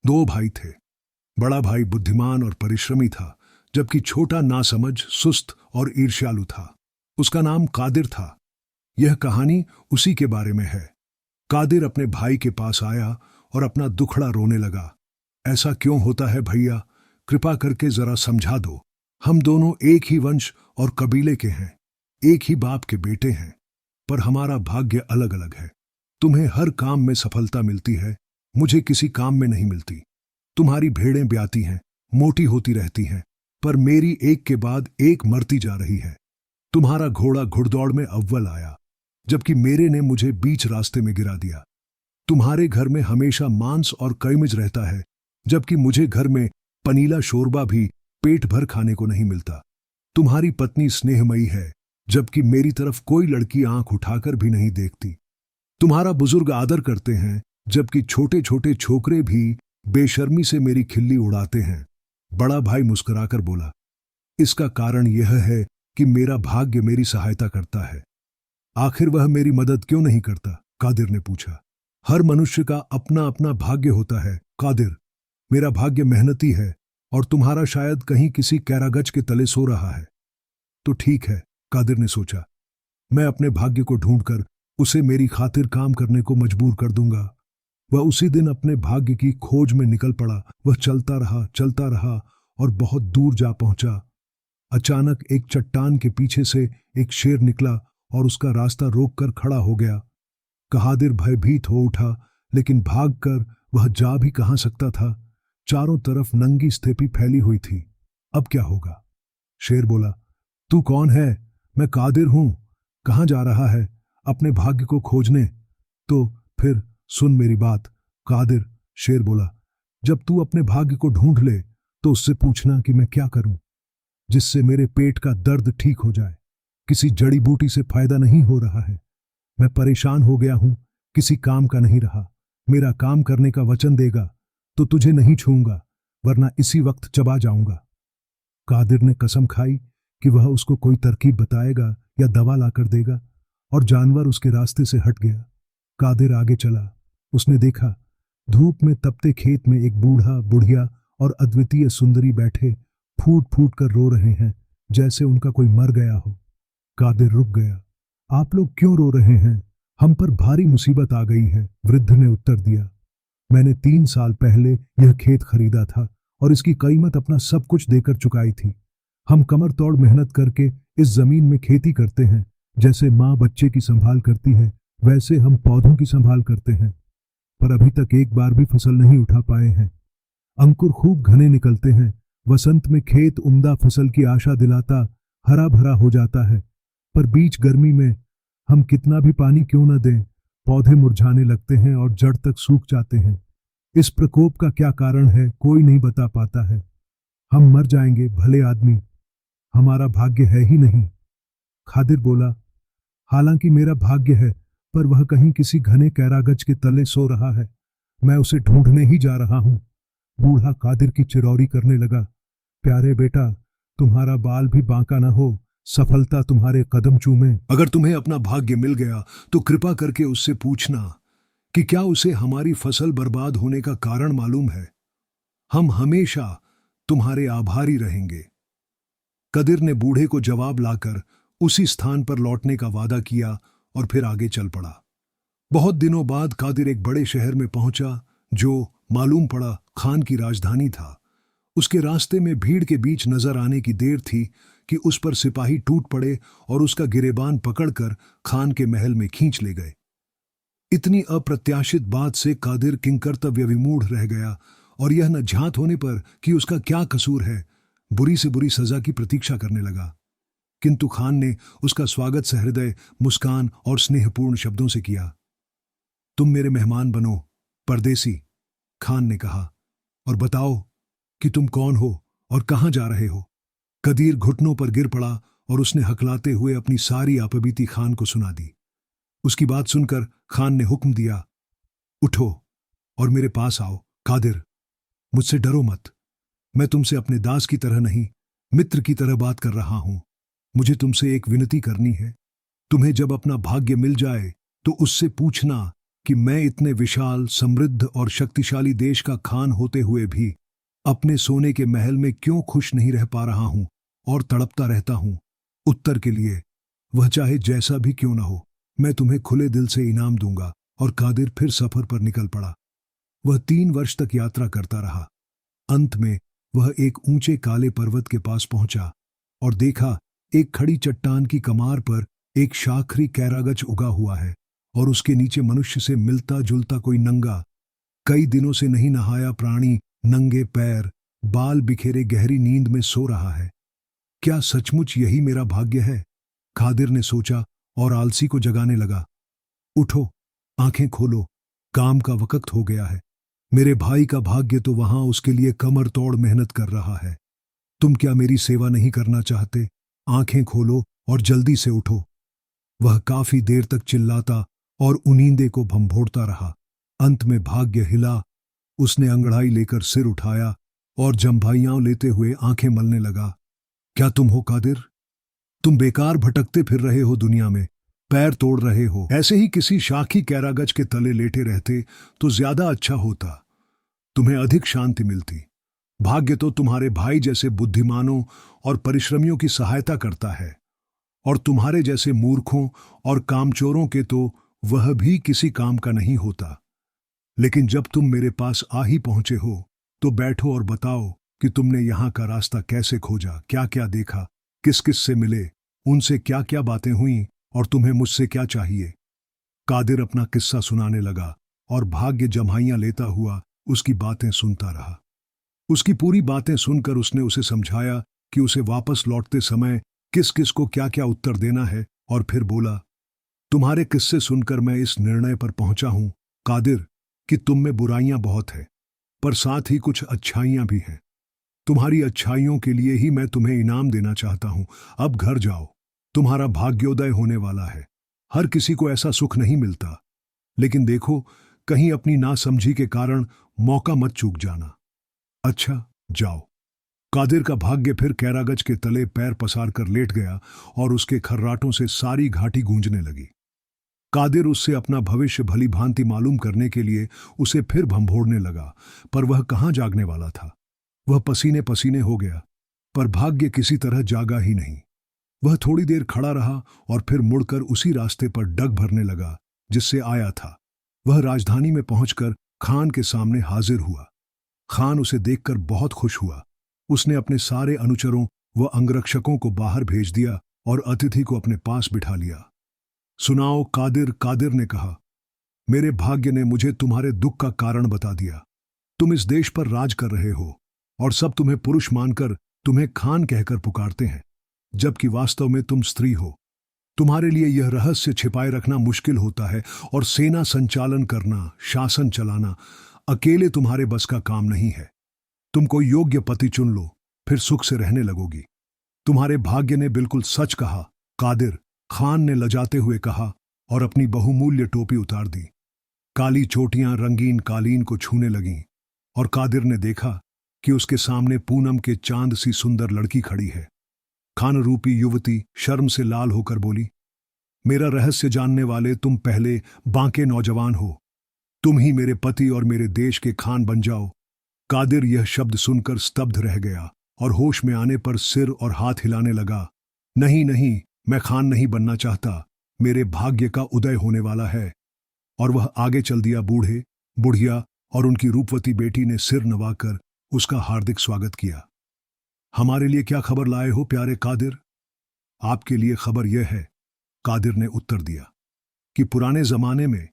दो भाई थे। बड़ा भाई बुद्धिमान और परिश्रमी था, जबकि छोटा नासमझ, सुस्त और ईर्ष्यालु था। उसका नाम कादिर था। यह कहानी उसी के बारे में है। कादिर अपने भाई के पास आया और अपना दुखड़ा रोने लगा। ऐसा क्यों होता है भैया? कृपा करके जरा समझा दो। हम दोनों एक ही वंश और कबीले के हैं, एक ही बाप के बेटे हैं, पर हमारा भाग्य अलग अलग है। तुम्हें हर काम में सफलता मिलती है, मुझे किसी काम में नहीं मिलती। तुम्हारी भेड़ें ब्याती हैं, मोटी होती रहती हैं, पर मेरी एक के बाद एक मरती जा रही है। तुम्हारा घोड़ा घुड़दौड़ में अव्वल आया, जबकि मेरे ने मुझे बीच रास्ते में गिरा दिया। तुम्हारे घर में हमेशा मांस और कैमिज रहता है, जबकि मुझे घर में पनीला शोरबा भी पेट भर खाने को नहीं मिलता। तुम्हारी पत्नी स्नेहमयी है, जबकि मेरी तरफ कोई लड़की आंख उठाकर भी नहीं देखती। तुम्हारा बुजुर्ग आदर करते हैं, जबकि छोटे छोटे छोकरे भी बेशर्मी से मेरी खिल्ली उड़ाते हैं। बड़ा भाई मुस्कुराकर बोला, इसका कारण यह है कि मेरा भाग्य मेरी सहायता करता है। आखिर वह मेरी मदद क्यों नहीं करता? कादिर ने पूछा। हर मनुष्य का अपना अपना भाग्य होता है कादिर। मेरा भाग्य मेहनती है और तुम्हारा शायद कहीं किसी कैरागज के तले सो रहा है। तो ठीक है, कादिर ने सोचा, मैं अपने भाग्य को ढूंढकर उसे मेरी खातिर काम करने को मजबूर कर दूंगा। वह उसी दिन अपने भाग्य की खोज में निकल पड़ा। वह चलता रहा और बहुत दूर जा पहुंचा। अचानक एक चट्टान के पीछे से एक शेर निकला और उसका रास्ता रोककर खड़ा हो गया। कादिर भयभीत हो उठा, लेकिन भागकर वह जा भी कहां सकता था। चारों तरफ नंगी स्थिति फैली हुई थी। अब क्या होगा? शेर बोला, तू कौन है? मैं कादिर हूं। कहां जा रहा है? अपने भाग्य को खोजने। तो फिर सुन मेरी बात कादिर, शेर बोला, जब तू अपने भाग्य को ढूंढ ले तो उससे पूछना कि मैं क्या करूं जिससे मेरे पेट का दर्द ठीक हो जाए। किसी जड़ी बूटी से फायदा नहीं हो रहा है। मैं परेशान हो गया हूं, किसी काम का नहीं रहा। मेरा काम करने का वचन देगा तो तुझे नहीं छूऊंगा, वरना इसी वक्त चबा जाऊंगा। कादिर ने कसम खाई कि वह उसको कोई तरकीब बताएगा या दवा लाकर देगा, और जानवर उसके रास्ते से हट गया। कादिर आगे चला। उसने देखा, धूप में तपते खेत में एक बूढ़ा, बुढ़िया और अद्वितीय सुंदरी बैठे फूट फूट कर रो रहे हैं, जैसे उनका कोई मर गया हो। कादिर रुक गया। आप लोग क्यों रो रहे हैं? हम पर भारी मुसीबत आ गई है, वृद्ध ने उत्तर दिया। मैंने 3 साल पहले यह खेत खरीदा था और इसकी कीमत अपना सब कुछ देकर चुकाई थी। हम कमर तोड़ मेहनत करके इस जमीन में खेती करते हैं। जैसे माँ बच्चे की संभाल करती है, वैसे हम पौधों की संभाल करते हैं, पर अभी तक एक बार भी फसल नहीं उठा पाए हैं। अंकुर खूब घने निकलते हैं। वसंत में खेत उम्दा फसल की आशा दिलाता हरा भरा हो जाता है, पर बीच गर्मी में हम कितना भी पानी क्यों न दें, पौधे मुरझाने लगते हैं और जड़ तक सूख जाते हैं। इस प्रकोप का क्या कारण है, कोई नहीं बता पाता है। हम मर जाएंगे, भले आदमी। हमारा भाग्य है ही नहीं। कादिर बोला, हालांकि मेरा भाग्य है, पर वह कहीं किसी घने कैरागज के तले सो रहा है। मैं उसे ढूंढने ही जा रहा हूं। बूढ़ा कादिर की चिरौरी करने लगा। प्यारे बेटा, तुम्हारा बाल भी बांका न हो, सफलता तुम्हारे कदम चूमे। अगर तुम्हें अपना भाग्य मिल गया तो कृपा करके उससे पूछना कि क्या उसे हमारी फसल बर्बाद होने का कारण मालूम है। हम हमेशा तुम्हारे आभारी रहेंगे। कादिर ने बूढ़े को जवाब लाकर उसी स्थान पर लौटने का वादा किया और फिर आगे चल पड़ा। बहुत दिनों बाद कादिर एक बड़े शहर में पहुंचा, जो मालूम पड़ा खान की राजधानी था। उसके रास्ते में भीड़ के बीच नजर आने की देर थी कि उस पर सिपाही टूट पड़े और उसका गिरेबान पकड़कर खान के महल में खींच ले गए। इतनी अप्रत्याशित बात से कादिर किंकर्तव्य विमूढ़ रह गया और यह न झांत होने पर कि उसका क्या कसूर है, बुरी से बुरी सजा की प्रतीक्षा करने लगा। किंतु खान ने उसका स्वागत सहृदय मुस्कान और स्नेहपूर्ण शब्दों से किया। तुम मेरे मेहमान बनो परदेसी, खान ने कहा, और बताओ कि तुम कौन हो और कहां जा रहे हो। कादिर घुटनों पर गिर पड़ा और उसने हकलाते हुए अपनी सारी आपबीती खान को सुना दी। उसकी बात सुनकर खान ने हुक्म दिया, उठो और मेरे पास आओ। कादिर, मुझसे डरो मत। मैं तुमसे अपने दास की तरह नहीं, मित्र की तरह बात कर रहा हूं। मुझे तुमसे एक विनती करनी है। तुम्हें जब अपना भाग्य मिल जाए तो उससे पूछना कि मैं इतने विशाल, समृद्ध और शक्तिशाली देश का खान होते हुए भी अपने सोने के महल में क्यों खुश नहीं रह पा रहा हूं और तड़पता रहता हूं उत्तर के लिए। वह चाहे जैसा भी क्यों ना हो, मैं तुम्हें खुले दिल से इनाम दूंगा। और कादिर फिर सफर पर निकल पड़ा। वह 3 वर्ष तक यात्रा करता रहा। अंत में वह एक ऊंचे काले पर्वत के पास पहुंचा और देखा, एक खड़ी चट्टान की कमार पर एक शाखरी कैरागच उगा हुआ है और उसके नीचे मनुष्य से मिलता जुलता कोई नंगा, कई दिनों से नहीं नहाया प्राणी नंगे पैर, बाल बिखेरे गहरी नींद में सो रहा है। क्या सचमुच यही मेरा भाग्य है? कादिर ने सोचा और आलसी को जगाने लगा। उठो, आंखें खोलो, काम का वक्त हो गया है। मेरे भाई का भाग्य तो वहां उसके लिए कमर तोड़ मेहनत कर रहा है। तुम क्या मेरी सेवा नहीं करना चाहते? आंखें खोलो और जल्दी से उठो। वह काफी देर तक चिल्लाता और उनींदे को भंभोड़ता रहा। अंत में भाग्य हिला। उसने अंगड़ाई लेकर सिर उठाया और जंभाइयां लेते हुए आंखें मलने लगा। क्या तुम हो कादिर? तुम बेकार भटकते फिर रहे हो दुनिया में, पैर तोड़ रहे हो। ऐसे ही किसी शाखी कैरागच के तले लेटे रहते तो ज्यादा अच्छा होता, तुम्हें अधिक शांति मिलती। भाग्य तो तुम्हारे भाई जैसे बुद्धिमानों और परिश्रमियों की सहायता करता है, और तुम्हारे जैसे मूर्खों और कामचोरों के तो वह भी किसी काम का नहीं होता। लेकिन जब तुम मेरे पास आ ही पहुंचे हो तो बैठो और बताओ कि तुमने यहां का रास्ता कैसे खोजा, क्या क्या देखा, किस किस से मिले, उनसे क्या क्या बातें हुई और तुम्हें मुझसे क्या चाहिए। कादिर अपना किस्सा सुनाने लगा और भाग्य जम्हाइयां लेता हुआ उसकी बातें सुनता रहा। उसकी पूरी बातें सुनकर उसने उसे समझाया कि उसे वापस लौटते समय किस किस को क्या क्या उत्तर देना है, और फिर बोला, तुम्हारे किस्से सुनकर मैं इस निर्णय पर पहुंचा हूं कादिर कि तुम में बुराइयां बहुत है, पर साथ ही कुछ अच्छाइयां भी हैं। तुम्हारी अच्छाइयों के लिए ही मैं तुम्हें इनाम देना चाहता हूं। अब घर जाओ, तुम्हारा भाग्योदय होने वाला है। हर किसी को ऐसा सुख नहीं मिलता, लेकिन देखो कहीं अपनी नासमझी के कारण मौका मत चूक जाना। अच्छा, जाओ। कादिर का भाग्य फिर कैरागच के तले पैर पसार कर लेट गया और उसके खर्राटों से सारी घाटी गूंजने लगी। कादिर उससे अपना भविष्य भली भांति मालूम करने के लिए उसे फिर भंभोड़ने लगा, पर वह कहाँ जागने वाला था। वह पसीने पसीने हो गया, पर भाग्य किसी तरह जागा ही नहीं। वह थोड़ी देर खड़ा रहा और फिर मुड़कर उसी रास्ते पर डग भरने लगा जिससे आया था। वह राजधानी में पहुंचकर खान के सामने हाजिर हुआ। खान उसे देखकर बहुत खुश हुआ। उसने अपने सारे अनुचरों व अंगरक्षकों को बाहर भेज दिया और अतिथि को अपने पास बिठा लिया। सुनाओ कादिर, कादिर ने कहा, मेरे भाग्य ने मुझे तुम्हारे दुख का कारण बता दिया। तुम इस देश पर राज कर रहे हो और सब तुम्हें पुरुष मानकर तुम्हें खान कहकर पुकारते हैं, जबकि वास्तव में तुम स्त्री हो। तुम्हारे लिए यह रहस्य छिपाए रखना मुश्किल होता है और सेना संचालन करना, शासन चलाना अकेले तुम्हारे बस का काम नहीं है। तुम कोई योग्य पति चुन लो, फिर सुख से रहने लगोगी। तुम्हारे भाग्य ने बिल्कुल सच कहा कादिर, खान ने लजाते हुए कहा और अपनी बहुमूल्य टोपी उतार दी। काली चोटियां रंगीन कालीन को छूने लगीं और कादिर ने देखा कि उसके सामने पूनम के चांद सी सुंदर लड़की खड़ी है। खान रूपी युवती शर्म से लाल होकर बोली, मेरा रहस्य जानने वाले तुम पहले बांके नौजवान हो। तुम ही मेरे पति और मेरे देश के खान बन जाओ। कादिर यह शब्द सुनकर स्तब्ध रह गया और होश में आने पर सिर और हाथ हिलाने लगा। नहीं नहीं, मैं खान नहीं बनना चाहता, मेरे भाग्य का उदय होने वाला है। और वह आगे चल दिया। बूढ़े, बुढ़िया और उनकी रूपवती बेटी ने सिर नवाकर उसका हार्दिक स्वागत किया। हमारे लिए क्या खबर लाए हो प्यारे कादिर? आपके लिए खबर यह है, कादिर ने उत्तर दिया, कि पुराने जमाने में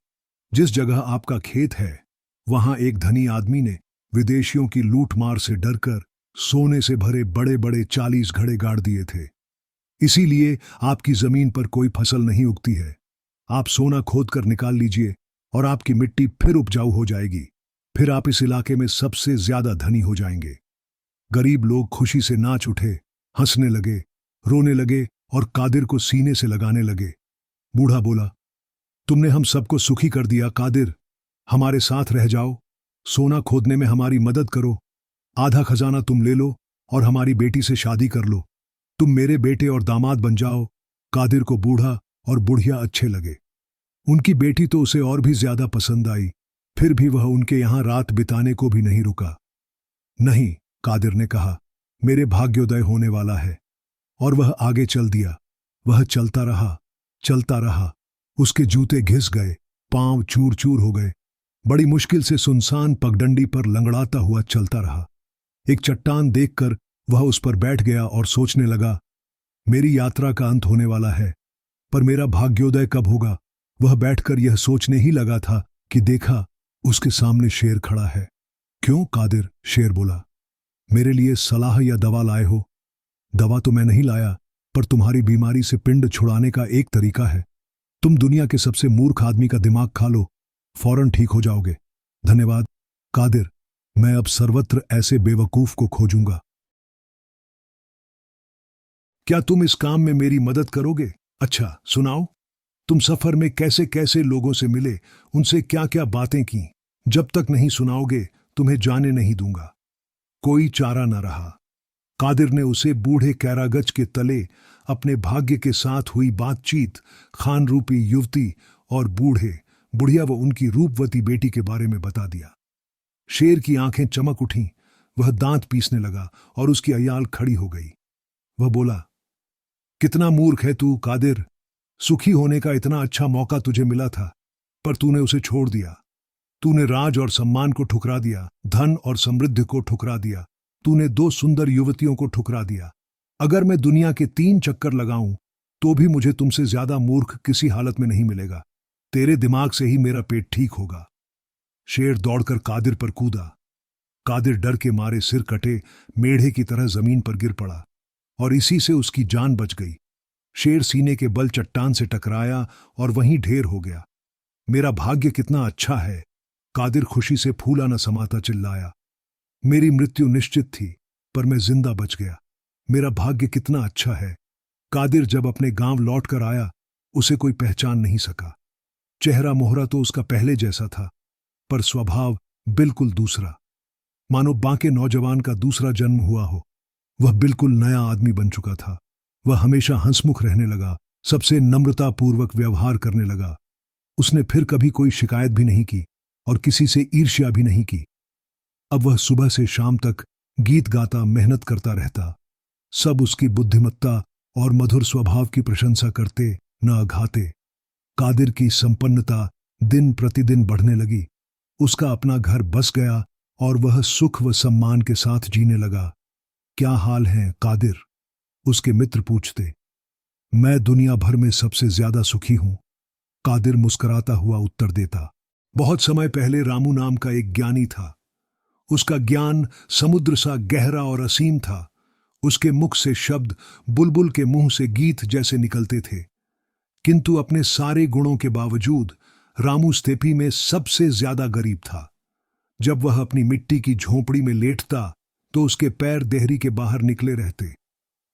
जिस जगह आपका खेत है वहां एक धनी आदमी ने विदेशियों की लूटमार से डरकर सोने से भरे बड़े बड़े 40 घड़े गाड़ दिए थे। इसीलिए आपकी जमीन पर कोई फसल नहीं उगती है। आप सोना खोद कर निकाल लीजिए और आपकी मिट्टी फिर उपजाऊ हो जाएगी। फिर आप इस इलाके में सबसे ज्यादा धनी हो जाएंगे। गरीब लोग खुशी से नाच उठे, हंसने लगे, रोने लगे और कादिर को सीने से लगाने लगे। बूढ़ा बोला, तुमने हम सबको सुखी कर दिया कादिर, हमारे साथ रह जाओ, सोना खोदने में हमारी मदद करो, आधा खजाना तुम ले लो और हमारी बेटी से शादी कर लो। तुम मेरे बेटे और दामाद बन जाओ। कादिर को बूढ़ा और बुढ़िया अच्छे लगे। उनकी बेटी तो उसे और भी ज्यादा पसंद आई, फिर भी वह उनके यहां रात बिताने को भी नहीं रुका। नहीं, कादिर ने कहा, मेरे भाग्योदय होने वाला है। और वह आगे चल दिया। वह चलता रहा, चलता रहा। उसके जूते घिस गए, पांव चूर चूर हो गए। बड़ी मुश्किल से सुनसान पगडंडी पर लंगड़ाता हुआ चलता रहा। एक चट्टान देखकर वह उस पर बैठ गया और सोचने लगा, मेरी यात्रा का अंत होने वाला है, पर मेरा भाग्योदय कब होगा। वह बैठकर यह सोचने ही लगा था कि देखा, उसके सामने शेर खड़ा है। क्यों कादिर, शेर बोला, मेरे लिए सलाह या दवा लाए हो? दवा तो मैं नहीं लाया, पर तुम्हारी बीमारी से पिंड छुड़ाने का एक तरीका है। तुम दुनिया के सबसे मूर्ख आदमी का दिमाग खा लो, फौरन ठीक हो जाओगे। धन्यवाद कादिर, मैं अब सर्वत्र ऐसे बेवकूफ को खोजूंगा। क्या तुम इस काम में मेरी मदद करोगे? अच्छा सुनाओ, तुम सफर में कैसे कैसे लोगों से मिले, उनसे क्या क्या बातें की? जब तक नहीं सुनाओगे तुम्हें जाने नहीं दूंगा। कोई चारा न रहा। कादिर ने उसे बूढ़े कैरागज के तले अपने भाग्य के साथ हुई बातचीत, खान रूपी युवती और बूढ़े बुढ़िया व उनकी रूपवती बेटी के बारे में बता दिया। शेर की आंखें चमक उठीं, वह दांत पीसने लगा और उसकी अयाल खड़ी हो गई। वह बोला, कितना मूर्ख है तू कादिर। सुखी होने का इतना अच्छा मौका तुझे मिला था, पर तूने उसे छोड़ दिया। तूने राज और सम्मान को ठुकरा दिया, धन और समृद्धि को ठुकरा दिया। तूने 2 सुंदर युवतियों को ठुकरा दिया। अगर मैं दुनिया के 3 चक्कर लगाऊं तो भी मुझे तुमसे ज्यादा मूर्ख किसी हालत में नहीं मिलेगा। तेरे दिमाग से ही मेरा पेट ठीक होगा। शेर दौड़कर कादिर पर कूदा। कादिर डर के मारे सिर कटे मेढ़े की तरह जमीन पर गिर पड़ा और इसी से उसकी जान बच गई। शेर सीने के बल चट्टान से टकराया और वहीं ढेर हो गया। मेरा भाग्य कितना अच्छा है, कादिर खुशी से फूला न समाता चिल्लाया। मेरी मृत्यु निश्चित थी, पर मैं जिंदा बच गया। मेरा भाग्य कितना अच्छा है। कादिर जब अपने गांव लौटकर आया, उसे कोई पहचान नहीं सका। चेहरा मोहरा तो उसका पहले जैसा था, पर स्वभाव बिल्कुल दूसरा, मानो बांके नौजवान का दूसरा जन्म हुआ हो। वह बिल्कुल नया आदमी बन चुका था। वह हमेशा हंसमुख रहने लगा, सबसे नम्रतापूर्वक व्यवहार करने लगा। उसने फिर कभी कोई शिकायत भी नहीं की और किसी से ईर्ष्या भी नहीं की। अब वह सुबह से शाम तक गीत गाता, मेहनत करता रहता। सब उसकी बुद्धिमत्ता और मधुर स्वभाव की प्रशंसा करते, न अघाते। कादिर की संपन्नता दिन प्रतिदिन बढ़ने लगी। उसका अपना घर बस गया और वह सुख व सम्मान के साथ जीने लगा। क्या हाल है कादिर? उसके मित्र पूछते। मैं दुनिया भर में सबसे ज्यादा सुखी हूं, कादिर मुस्कुराता हुआ उत्तर देता। बहुत समय पहले रामू नाम का एक ज्ञानी था। उसका ज्ञान समुद्र सा गहरा और असीम था। उसके मुख से शब्द बुलबुल के मुंह से गीत जैसे निकलते थे। किंतु अपने सारे गुणों के बावजूद रामू स्तेपी में सबसे ज्यादा गरीब था। जब वह अपनी मिट्टी की झोंपड़ी में लेटता तो उसके पैर देहरी के बाहर निकले रहते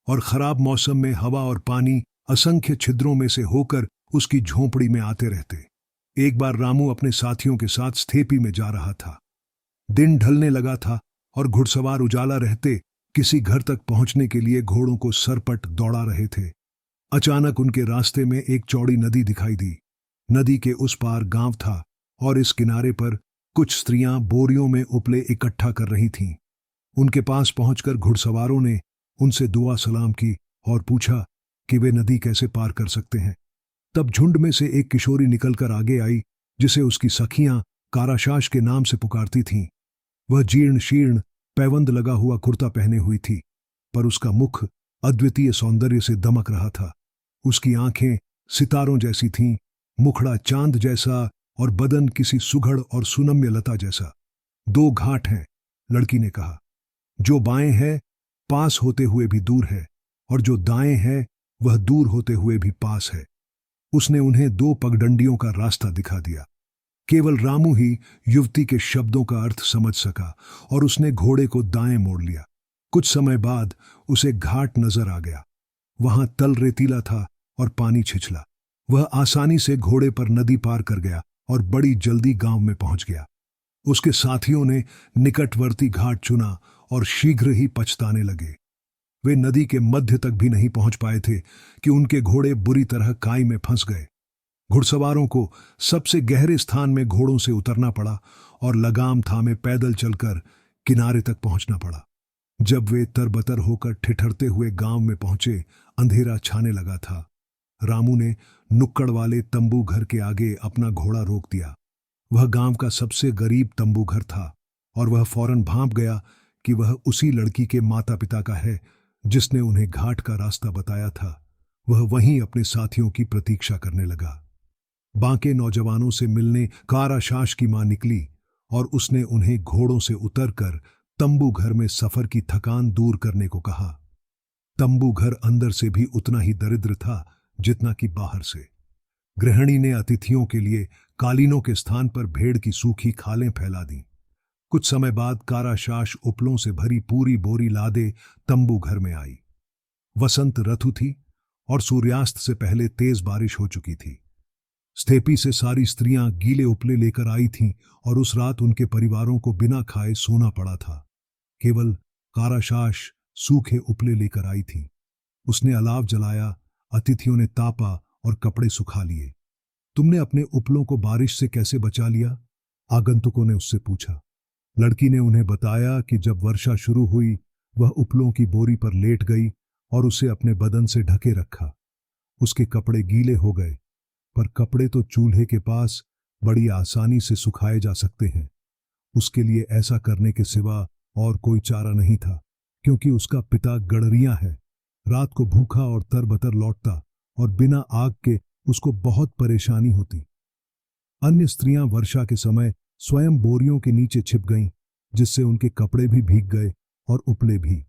और खराब मौसम में हवा और पानी असंख्य छिद्रों में से होकर उसकी झोंपड़ी में आते रहते। एक बार रामू अपने साथियों के साथ स्थेपी में जा रहा था। दिन ढलने लगा था और घुड़सवार उजाला रहते किसी घर तक पहुंचने के लिए घोड़ों को सरपट दौड़ा रहे थे। अचानक उनके रास्ते में एक चौड़ी नदी दिखाई दी। नदी के उस पार गांव था और इस किनारे पर कुछ स्त्रियां बोरियों में उपले इकट्ठा कर रही थीं। उनके पास पहुंचकर घुड़सवारों ने उनसे दुआ सलाम की और पूछा कि वे नदी कैसे पार कर सकते हैं। तब झुंड में से एक किशोरी निकलकर आगे आई, जिसे उसकी सखियां काराशाश के नाम से पुकारती थीं। वह जीर्ण शीर्ण पैबंद लगा हुआ कुर्ता पहने हुई थी, पर उसका मुख अद्वितीय सौंदर्य से दमक रहा था। उसकी आंखें सितारों जैसी थीं, मुखड़ा चांद जैसा और बदन किसी सुघड़ और सुनम्य लता जैसा। 2 घाट हैं, लड़की ने कहा। जो बाएं है पास होते हुए भी दूर है, और जो दाएं है वह दूर होते हुए भी पास है। उसने उन्हें 2 पगडंडियों का रास्ता दिखा दिया। केवल रामू ही युवती के शब्दों का अर्थ समझ सका और उसने घोड़े को दाएं मोड़ लिया। कुछ समय बाद उसे घाट नजर आ गया। वहां तल रेतीला था और पानी छिछला। वह आसानी से घोड़े पर नदी पार कर गया और बड़ी जल्दी गांव में पहुंच गया। उसके साथियों ने निकटवर्ती घाट चुना और शीघ्र ही पछताने लगे। वे नदी के मध्य तक भी नहीं पहुंच पाए थे कि उनके घोड़े बुरी तरह काई में फंस गए। घुड़सवारों को सबसे गहरे स्थान में घोड़ों से उतरना पड़ा और लगाम थामे पैदल चलकर किनारे तक पहुंचना पड़ा। जब वे तरबतर होकर ठिठुरते हुए गांव में पहुंचे, अंधेरा छाने लगा था। रामू ने नुक्कड़ वाले तंबू घर के आगे अपना घोड़ा रोक दिया। वह गांव का सबसे गरीब तंबू घर था और वह फौरन भांप गया कि वह उसी लड़की के माता पिता का है जिसने उन्हें घाट का रास्ता बताया था। वह वहीं अपने साथियों की प्रतीक्षा करने लगा। बांके नौजवानों से मिलने काराशाश की मां निकली और उसने उन्हें घोड़ों से उतरकर तंबू घर में सफर की थकान दूर करने को कहा। तंबू घर अंदर से भी उतना ही दरिद्र था जितना कि बाहर से। गृहिणी ने अतिथियों के लिए कालीनों के स्थान पर भेड़ की सूखी खालें फैला दी। कुछ समय बाद काराशाश उपलों से भरी पूरी बोरी लादे तंबू घर में आई। वसंत ऋतु थी और सूर्यास्त से पहले तेज बारिश हो चुकी थी। स्थेपी से सारी स्त्रियां गीले उपले लेकर आई थीं और उस रात उनके परिवारों को बिना खाए सोना पड़ा था। केवल काराशाश सूखे उपले लेकर आई थी। उसने अलाव जलाया, अतिथियों ने तापा और कपड़े सुखा लिए। तुमने अपने उपलों को बारिश से कैसे बचा लिया? आगंतुकों ने उससे पूछा। लड़की ने उन्हें बताया कि जब वर्षा शुरू हुई वह उपलों की बोरी पर लेट गई और उसे अपने बदन से ढके रखा। उसके कपड़े गीले हो गए, पर कपड़े तो चूल्हे के पास बड़ी आसानी से सुखाए जा सकते हैं। उसके लिए ऐसा करने के सिवा और कोई चारा नहीं था, क्योंकि उसका पिता गडरिया है। रात को भूखा और तरबतर लौटता और बिना आग के उसको बहुत परेशानी होती। अन्य स्त्रियां वर्षा के समय स्वयं बोरियों के नीचे छिप गईं, जिससे उनके कपड़े भी भीग गए और उपले भी।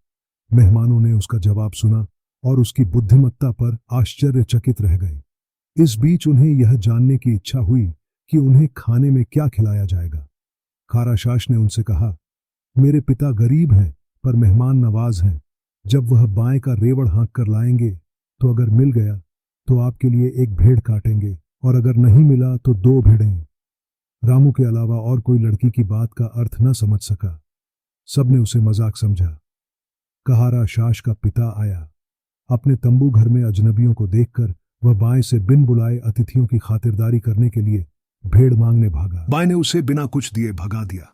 मेहमानों ने उसका जवाब सुना और उसकी बुद्धिमत्ता पर आश्चर्यचकित रह गए। इस बीच उन्हें यह जानने की इच्छा हुई कि उन्हें खाने में क्या खिलाया जाएगा। काराशाश ने उनसे कहा, मेरे पिता गरीब हैं पर मेहमान नवाज हैं। जब वह बाएं का रेवड़ हाँक कर लाएंगे तो अगर मिल गया तो आपके लिए एक भेड़ काटेंगे और अगर नहीं मिला तो 2 भेड़ें। रामू के अलावा और कोई लड़की की बात का अर्थ न समझ सका। सबने उसे मजाक समझा। काराशाश का पिता आया। अपने तंबू घर में अजनबियों को देखकर वह बाएं से बिन बुलाए अतिथियों की खातिरदारी करने के लिए भेड़ मांगने भागा। बाएं ने उसे बिना कुछ दिए भगा दिया।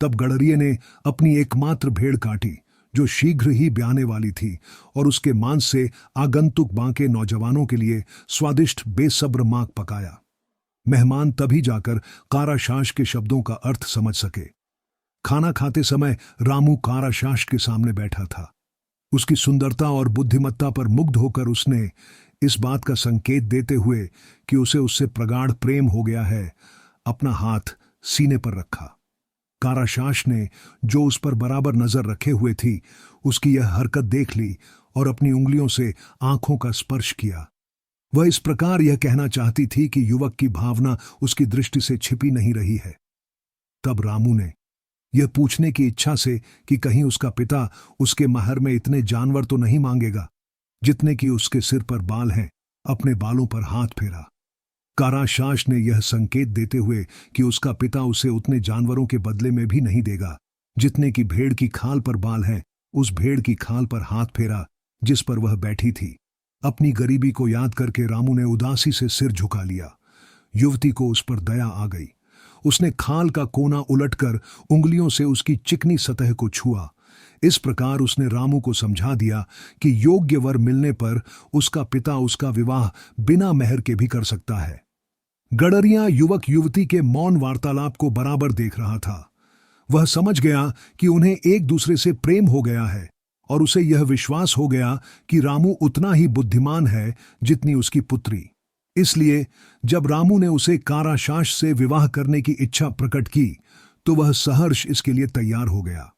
तब गडरिये ने अपनी एकमात्र भेड़ काटी जो शीघ्र ही ब्याने वाली थी और उसके मांस से आगंतुक बांके नौजवानों के लिए स्वादिष्ट बेसब्र मांग पकाया। मेहमान तभी जाकर काराशाश के शब्दों का अर्थ समझ सके। खाना खाते समय रामू काराशाश के सामने बैठा था। उसकी सुंदरता और बुद्धिमत्ता पर मुग्ध होकर उसने इस बात का संकेत देते हुए कि उसे उससे प्रगाढ़ प्रेम हो गया है, अपना हाथ सीने पर रखा। काराशाश ने जो उस पर बराबर नजर रखे हुए थी उसकी यह हरकत देख ली और अपनी उंगलियों से आंखों का स्पर्श किया। वह इस प्रकार यह कहना चाहती थी कि युवक की भावना उसकी दृष्टि से छिपी नहीं रही है। तब रामू ने यह पूछने की इच्छा से कि कहीं उसका पिता उसके महर में इतने जानवर तो नहीं मांगेगा जितने कि उसके सिर पर बाल हैं, अपने बालों पर हाथ फेरा। काराशाश ने यह संकेत देते हुए कि उसका पिता उसे उतने जानवरों के बदले में भी नहीं देगा जितने की भेड़ की खाल पर बाल हैं, उस भेड़ की खाल पर हाथ फेरा जिस पर वह बैठी थी। अपनी गरीबी को याद करके रामू ने उदासी से सिर झुका लिया। युवती को उस पर दया आ गई। उसने खाल का कोना उलटकर उंगलियों से उसकी चिकनी सतह को छुआ। इस प्रकार उसने रामू को समझा दिया कि योग्य वर मिलने पर उसका पिता उसका विवाह बिना मेहर के भी कर सकता है। गडरिया युवक युवती के मौन वार्तालाप को बराबर देख रहा था। वह समझ गया कि उन्हें एक दूसरे से प्रेम हो गया है और उसे यह विश्वास हो गया कि रामू उतना ही बुद्धिमान है जितनी उसकी पुत्री। इसलिए जब रामू ने उसे काराशाश से विवाह करने की इच्छा प्रकट की तो वह सहर्ष इसके लिए तैयार हो गया।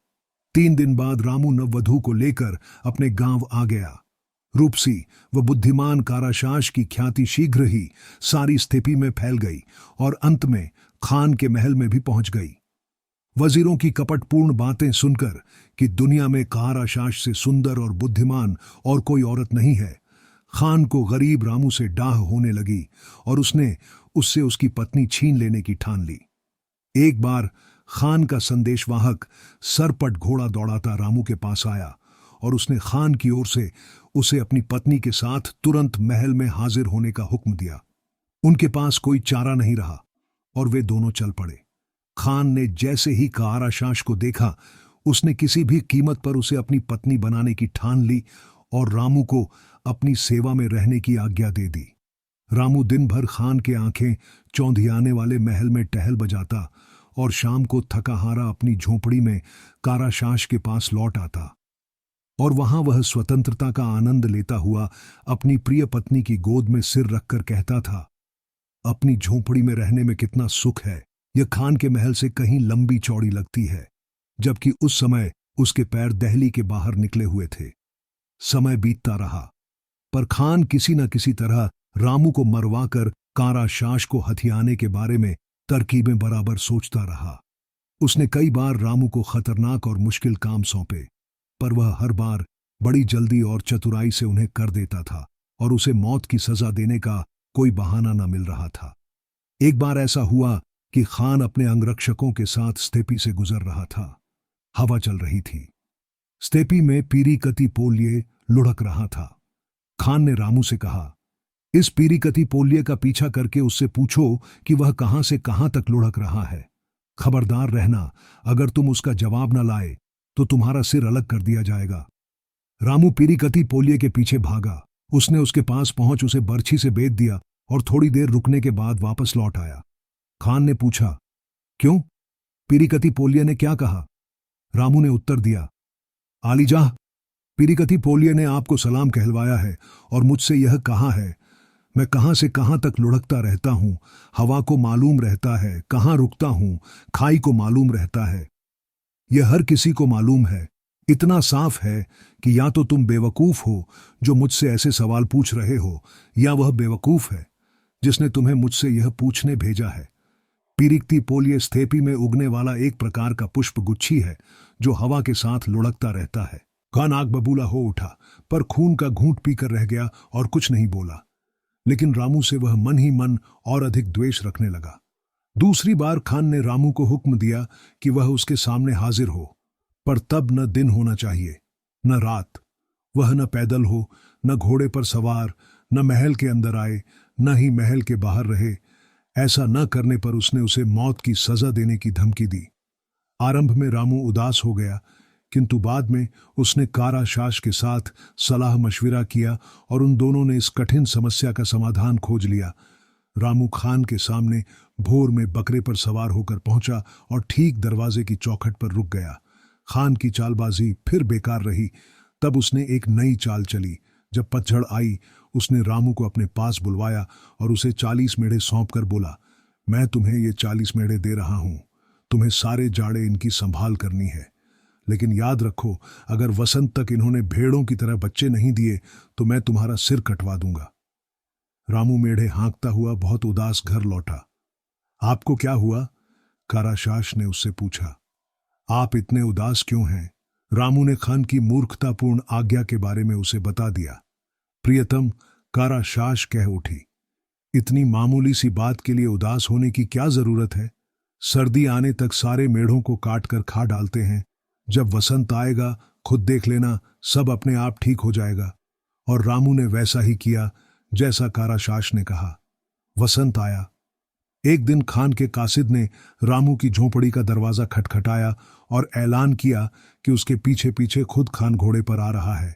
3 दिन बाद रामू नववधू को लेकर अपने गांव आ गया। रूपसी व बुद्धिमान काराशाश की ख्याति शीघ्र ही सारी स्थिति में फैल गई और अंत में खान के महल में भी पहुंच गई। वजीरों की कपटपूर्ण बातें सुनकर कि दुनिया में काराशाश से सुंदर और बुद्धिमान और कोई औरत नहीं है, खान को गरीब रामू से डाह होने लगी और उसने उससे उसकी पत्नी छीन लेने की ठान ली। एक बार खान का संदेशवाहक सरपट घोड़ा दौड़ाता रामू के पास आया और उसने खान की ओर से उसे अपनी पत्नी के साथ तुरंत महल में हाजिर होने का हुक्म दिया। उनके पास कोई चारा नहीं रहा और वे दोनों चल पड़े। खान ने जैसे ही काराशाश को देखा, उसने किसी भी कीमत पर उसे अपनी पत्नी बनाने की ठान ली और रामू को अपनी सेवा में रहने की आज्ञा दे दी। रामू दिन भर खान के आंखें चौंधियाने वाले महल में टहल बजाता और शाम को थकाहारा अपनी झोंपड़ी में काराशाश के पास लौट आता और वहां वह स्वतंत्रता का आनंद लेता हुआ अपनी प्रिय पत्नी की गोद में सिर रखकर कहता था, अपनी झोंपड़ी में रहने में कितना सुख है। यह खान के महल से कहीं लंबी चौड़ी लगती है, जबकि उस समय उसके पैर दहली के बाहर निकले हुए थे। समय बीतता रहा, पर खान किसी न किसी तरह रामू को मरवाकर काराशाश को हथियाने के बारे में तरकीबें बराबर सोचता रहा। उसने कई बार रामू को खतरनाक और मुश्किल काम सौंपे, पर वह हर बार बड़ी जल्दी और चतुराई से उन्हें कर देता था और उसे मौत की सजा देने का कोई बहाना न मिल रहा था। एक बार ऐसा हुआ कि खान अपने अंगरक्षकों के साथ स्तेपी से गुजर रहा था। हवा चल रही थी। स्तेपी में पीरीकती पोल्ये लुढ़क रहा था। खान ने रामू से कहा, इस पीरीकती पोल्ये का पीछा करके उससे पूछो कि वह कहां से कहां तक लुढ़क रहा है। खबरदार रहना, अगर तुम उसका जवाब न लाए तो तुम्हारा सिर अलग कर दिया जाएगा। रामू पीरीकती पोल्ये के पीछे भागा। उसने उसके पास पहुंच उसे बर्छी से बेध दिया और थोड़ी देर रुकने के बाद वापस लौट आया। खान ने पूछा, क्यों? पीरीकती पोल्ये ने क्या कहा? रामू ने उत्तर दिया, आलीजाह, पीरीकती पोल्ये ने आपको सलाम कहलवाया है और मुझसे यह कहा है, मैं कहां से कहां तक लुढ़कता रहता हूं, हवा को मालूम रहता है, कहां रुकता हूं, खाई को मालूम रहता है। यह हर किसी को मालूम है। इतना साफ है कि या तो तुम बेवकूफ हो जो मुझसे ऐसे सवाल पूछ रहे हो, या वह बेवकूफ है जिसने तुम्हें मुझसे यह पूछने भेजा है। पीरीकती पोल्ये स्थेपी में उगने वाला एक प्रकार का पुष्प गुच्छी है जो हवा के साथ लुढ़कता रहता है। खान आग बबूला हो उठा, पर खून का घूंट पीकर रह गया और कुछ नहीं बोला। लेकिन रामू से वह मन ही मन और अधिक द्वेष रखने लगा। दूसरी बार खान ने रामू को हुक्म दिया कि वह उसके सामने हाजिर हो, पर तब न दिन होना चाहिए न रात। वह न पैदल हो, न घोड़े पर सवार, न महल के अंदर आए, न ही महल के बाहर रहे। ऐसा न करने पर उसने उसे मौत की सजा देने की धमकी दी। आरंभ में रामू उदास हो गया, किंतु बाद में उसने काराशाश के साथ सलाह मशविरा किया और उन दोनों ने इस कठिन समस्या का समाधान खोज लिया। रामू खान के सामने भोर में बकरे पर सवार होकर पहुंचा और ठीक दरवाजे की चौखट पर रुक गया। खान की चालबाजी फिर बेकार रही। तब उसने एक नई चाल चली। जब पतझड़ आई, उसने रामू को अपने पास बुलवाया और उसे 40 मेढ़े सौंप कर बोला, मैं तुम्हें ये 40 मेढ़े दे रहा हूं। तुम्हें सारे जाड़े इनकी संभाल करनी है, लेकिन याद रखो, अगर वसंत तक इन्होंने भेड़ों की तरह बच्चे नहीं दिए तो मैं तुम्हारा सिर कटवा दूंगा। रामू मेढ़े हाँकता हुआ बहुत उदास घर लौटा। आपको क्या हुआ? काराशाश ने उससे पूछा। आप इतने उदास क्यों हैं? रामू ने खान की मूर्खतापूर्ण आज्ञा के बारे में उसे बता दिया। प्रियतम, काराशाश कह उठी, इतनी मामूली सी बात के लिए उदास होने की क्या जरूरत है? सर्दी आने तक सारे मेढ़ों को काट कर खा डालते हैं। जब वसंत आएगा, खुद देख लेना, सब अपने आप ठीक हो जाएगा। और रामू ने वैसा ही किया जैसा काराशाश ने कहा। वसंत आया। एक दिन खान के कासिद ने रामू की झोंपड़ी का दरवाजा खटखटाया और ऐलान किया कि उसके पीछे पीछे खुद खान घोड़े पर आ रहा है।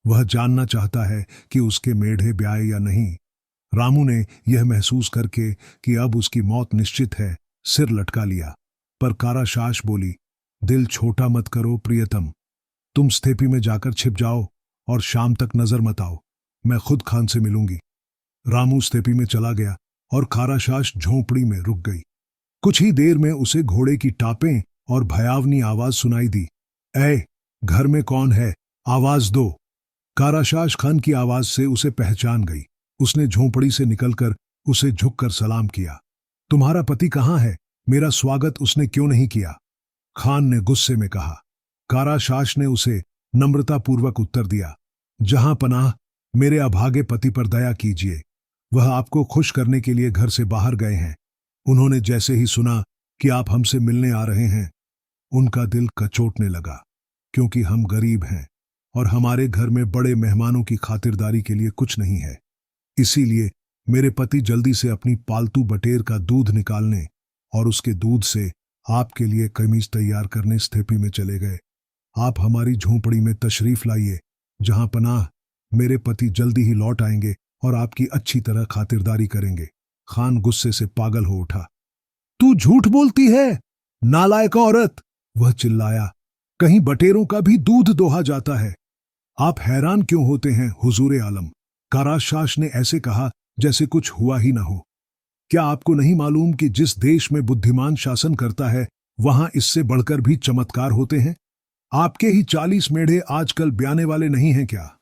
वह जानना चाहता है कि उसके मेढ़े ब्याए या नहीं। रामू ने यह महसूस करके कि अब उसकी मौत निश्चित है, सिर लटका लिया। पर काराशाश बोली, दिल छोटा मत करो प्रियतम, तुम स्थेपी में जाकर छिप जाओ और शाम तक नजर मत आओ, मैं खुद खान से मिलूंगी। रामू स्थेपी में चला गया और काराशाश झोंपड़ी में रुक गई। कुछ ही देर में उसे घोड़े की टापें और भयावनी आवाज सुनाई दी। ऐ, घर में कौन है? आवाज दो। काराशाश खान की आवाज से उसे पहचान गई। उसने झोंपड़ी से निकलकर उसे झुककर सलाम किया। तुम्हारा पति कहाँ है? मेरा स्वागत उसने क्यों नहीं किया? खान ने गुस्से में कहा। काराशाश ने उसे नम्रतापूर्वक उत्तर दिया, जहां पनाह, मेरे अभागे पति पर दया कीजिए। वह आपको खुश करने के लिए घर से बाहर गए हैं। उन्होंने जैसे ही सुना कि आप हमसे मिलने आ रहे हैं, उनका दिल कचोटने लगा, क्योंकि हम गरीब हैं और हमारे घर में बड़े मेहमानों की खातिरदारी के लिए कुछ नहीं है। इसीलिए मेरे पति जल्दी से अपनी पालतू बटेर का दूध निकालने और उसके दूध से आपके लिए कमीज तैयार करने स्थेपी में चले गए। आप हमारी झोंपड़ी में तशरीफ लाइए, जहां पनाह मेरे पति जल्दी ही लौट आएंगे और आपकी अच्छी तरह खातिरदारी करेंगे। खान गुस्से से पागल हो उठा। तू झूठ बोलती है, नालायक औरत, वह चिल्लाया। कहीं बटेरों का भी दूध दोहा जाता है। आप हैरान क्यों होते हैं हुजूर आलम? काराशाश ने ऐसे कहा जैसे कुछ हुआ ही ना हो। क्या आपको नहीं मालूम कि जिस देश में बुद्धिमान शासन करता है वहां इससे बढ़कर भी चमत्कार होते हैं? आपके ही 40 मेढ़े आजकल ब्याने वाले नहीं हैं क्या?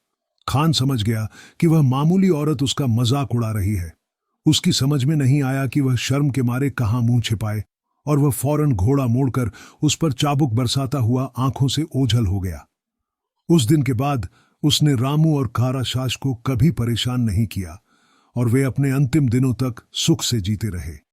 खान समझ गया कि वह मामूली औरत उसका मजाक उड़ा रही है। उसकी समझ में नहीं आया कि वह शर्म के मारे कहां मुंह छिपाए, और वह फौरन घोड़ा मोड़कर उस पर चाबुक बरसाता हुआ आंखों से ओझल हो गया। उस दिन के बाद उसने रामू और काराशाश को कभी परेशान नहीं किया और वे अपने अंतिम दिनों तक सुख से जीते रहे।